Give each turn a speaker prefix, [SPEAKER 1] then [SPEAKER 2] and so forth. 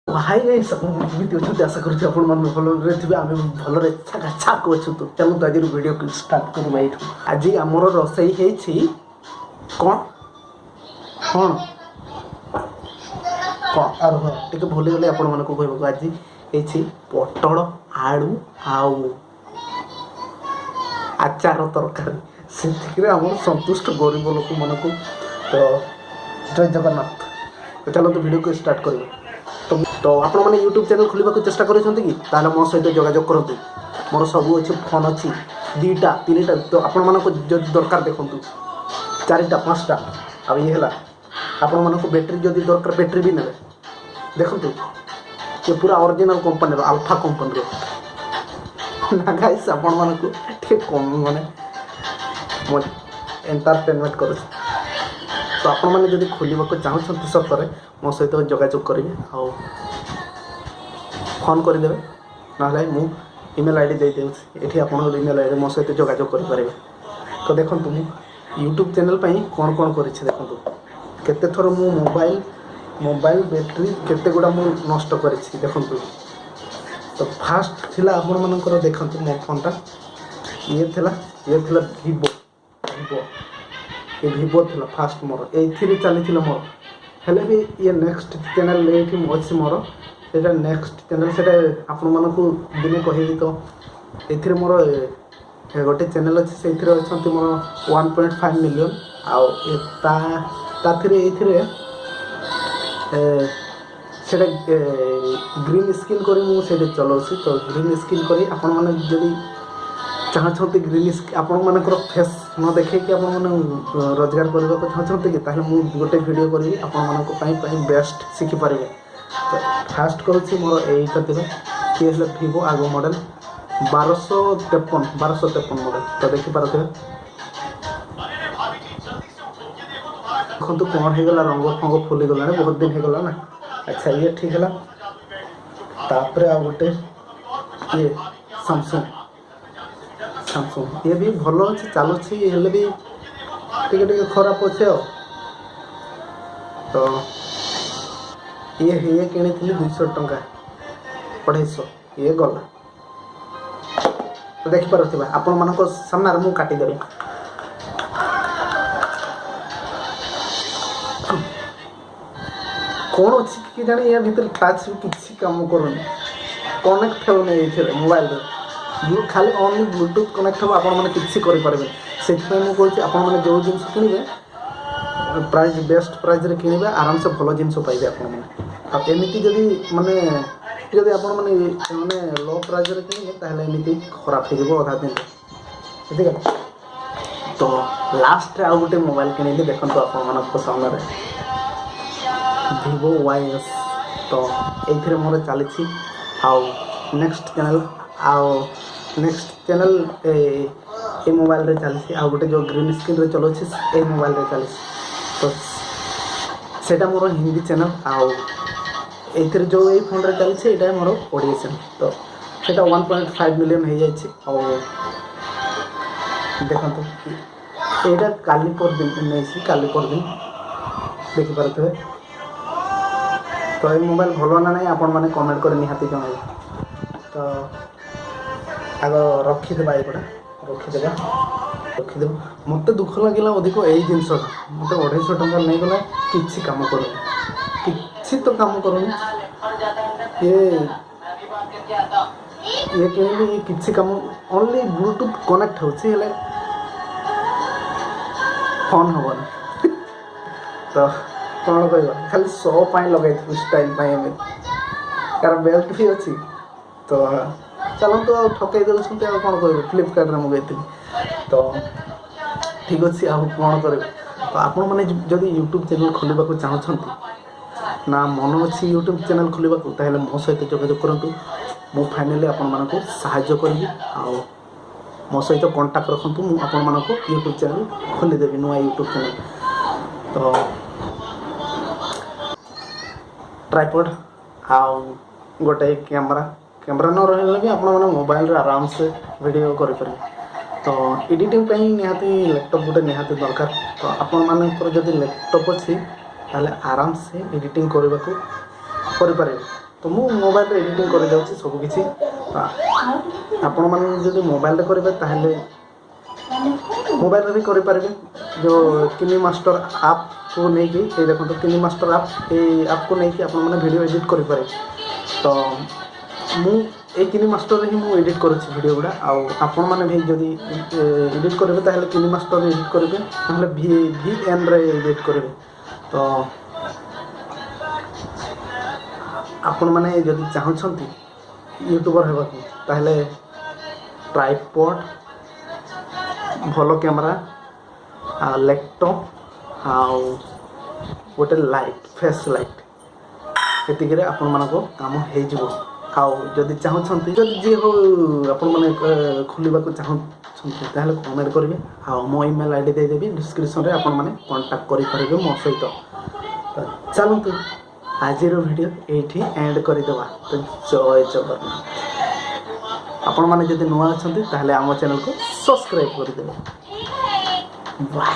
[SPEAKER 1] High guys एमती अच्छे आशा करुँच भलरे थे आम भलरे छाक अच्छु तो चलते आज वीडियो स्टार्ट करवा ये आज आमर रोसई है कौन कौन टे भूली गले आपण मानक कहूँ आज है पटल आलू आउ आचार तरकारी से आम संतुष्ट गरीब लोक मानक तो जय जगन्नाथ तो चलते वीडियो को स्टार्ट करें तो आपण मैंने यूट्यूब चैनल खोलने को चेष्टा कर मो सहित जोगाजोग करूँ मोर सब अच्छे फोन अच्छी 2टा 3टा तो आपण मानक जब दरकार देखूँ 4टा 5टा आ ये है आपण मानक बैटेरी जदि दरकार बैटेरी भी ने देखु ये पूरा ओरिजिनल कंपनी अल्फा कंपनी ना गाइस आपण मानक ठीक कम माने एंटरटेनमेंट कर तो आपण मैंने जब खोलने को चाहते सतरे मो सहित जोगाजोग करेंगे आ फोन करदे ना मु ईमेल आईडी देदेवी ये आप ईमेल आईडी मो सहित जोगाजोग करेंगे तो देखो मु यूट्यूब चैनल कौन कौन कर देखो केते थर मु मोबाइल बैटेरी केते गुड़ा मु नष्ट कर देखो तो फास्ट थिला आपण मानकर देखते मो फोनटा ये थिला वीवो ये वीवो थिला फास्ट मोर ये चली मोर हेले भी ये नेक्स्ट चैनल ये अच्छे मोर ये नेक्स्ट चैनल से आपण मानक दिने कहली तो ये मोर गोटे चैनल अच्छे से अच्छा मोर 1.5 मिलियन से ग्रीन स्क्रीन करी मुझे चलाऊँ तो ग्रीन स्क्रीन करी आपण मैंने जब चाहते ग्रीन आपण मानकर फेस न देखे कि आपण रोजगार करने को चाहते कि मुझे गोटे वीडियो करी आपण बेस्ट शिखिपारे तो फास्ट करुँच मोर यही ये वीवो आगो मॉडल 1253 मॉडल तो देखिपारे देखो कौन होगा रंग फंग फुली गला बहुत दिन हो गला ना अच्छा ये ठीक है तापर आ गोटे ये सैमसंग ये भी भल अच्छे चलुच्छी हेल्ले भी टे खराब अच्छे तो ये किनी 200 टंका 250 ये गला तो देखिपे आपण मान सामने मुझे काटिदेवी कौन अच्छी कि जाने या भीतर टच भी किसी काम करूनी कनेक्ट होने ये मोबाइल खाली ओनली ब्लूटूथ कनेक्ट हो आपण मैंने किसी करें से मुझे आपण मैंने जो जिन किणे प्राइस बेस्ट प्राइस रे किणे आराम से भल जिन पाइबे आपण मैंने एमती जदि माने जदि आपण मैंने लो प्राइस रे किणे ताहले एमती खराब हो अधा दिन ठीक है तो लास्ट आउ गोटे मोबाइल किणी देखो आपण मानक सामने वीवो YS तो ये मोर चली आउ नेक्स्ट चैनल ये मोबाइल रे चली आ गोटे जो ग्रीन स्क्रीन रे चलो ये मोबाइल रे चली तो सेटा मोर हिंदी चैनल आउ ये जो ये फोन रे चली ये मोर ओडिया चैनल तो सेटा 1.5 मिलियन हो जाए देखो यहाँ काली पर दिन नहीं काली पर दिन देखिपे तो ये मोबाइल भल ना नहीं आपण मैंने कमेंट कर निहाती जन तो आग रखीदे ये रखीदे मत दुख लगे अधिक यही जिनसा मत 250 टंका नहीं गला कि कम कर तो कम कर ये कि कम ओनली ब्लूटूथ कनेक्ट होचे फोन हम तो कौन कह खाली शो लगे स्टाइल यार बेल्ट भी अच्छी तो चलते आ ठकई दे कौन कह फ्लिपकार्ट मंगई तो ठीक अच्छे आ कौन कर तो आपण मैंने जब यूट्यूब चैनल खोलने को चाहते ना मन अच्छी यूट्यूब चैनल खोलने को ताहले मो सहित जोगाजोग करूँ मु फाइनाली आपण मानक साहाय्य करी मो सहित कंटाक्ट रखु आपण मानक यूट्यूब चैनल खोलीदेवी नुआ यूट्यूब चैनल तो ट्राइपॉड आउ गोटे कैमरा न रही भी आपण मैंने मोबाइल आराम से वीडियो करें तो एडिटिंग निहाती लैपटॉप गोटे निहाती दरकार तो आपण मानकर जब लैपटॉप अच्छी ताले आराम से एडिटिंग करने को तो मु मोबाइल एडिटिंग कर जाऊँ सबकि आपण मैंने जब मोबाइल करेंगे ताहले मोबाइल भी करेंगे जो किनी मास्टर आप को लेकिन ये देखो तो किनी मास्टर आप को लेकिन आप वीडियो एडिट करें तो मु किनी मास्टर ही मुझे एडिट करुँच वीडियो गुड़ा आपण मैंने भी जब एडिट करेंगे ताहले किनी मास्टर एडिट करेंगे ना VN रे एडिट करेंगे तो आपण मैंने जब चाहते यूट्यूबर होगा ताहले ट्राइपॉड भल कैमरा लैपटॉप गोटे लाइट फेस लाइट ये आपण मानक काम हो जदि चाहते जी हो आपण मैंने खोलने को चाहते कमेंट करेंगे मो ईमेल आईडी देदेवी डिस्क्रिप्शन में आपण मैंने कांटेक्ट करेंगे मो सहित तो चलतु आज वीडियो ये एंड करदे तो जय जगन्नाथ आपण मैंने जब नुआ अच्छा ताहले आम चैनल को सब्सक्राइब करदे बाय।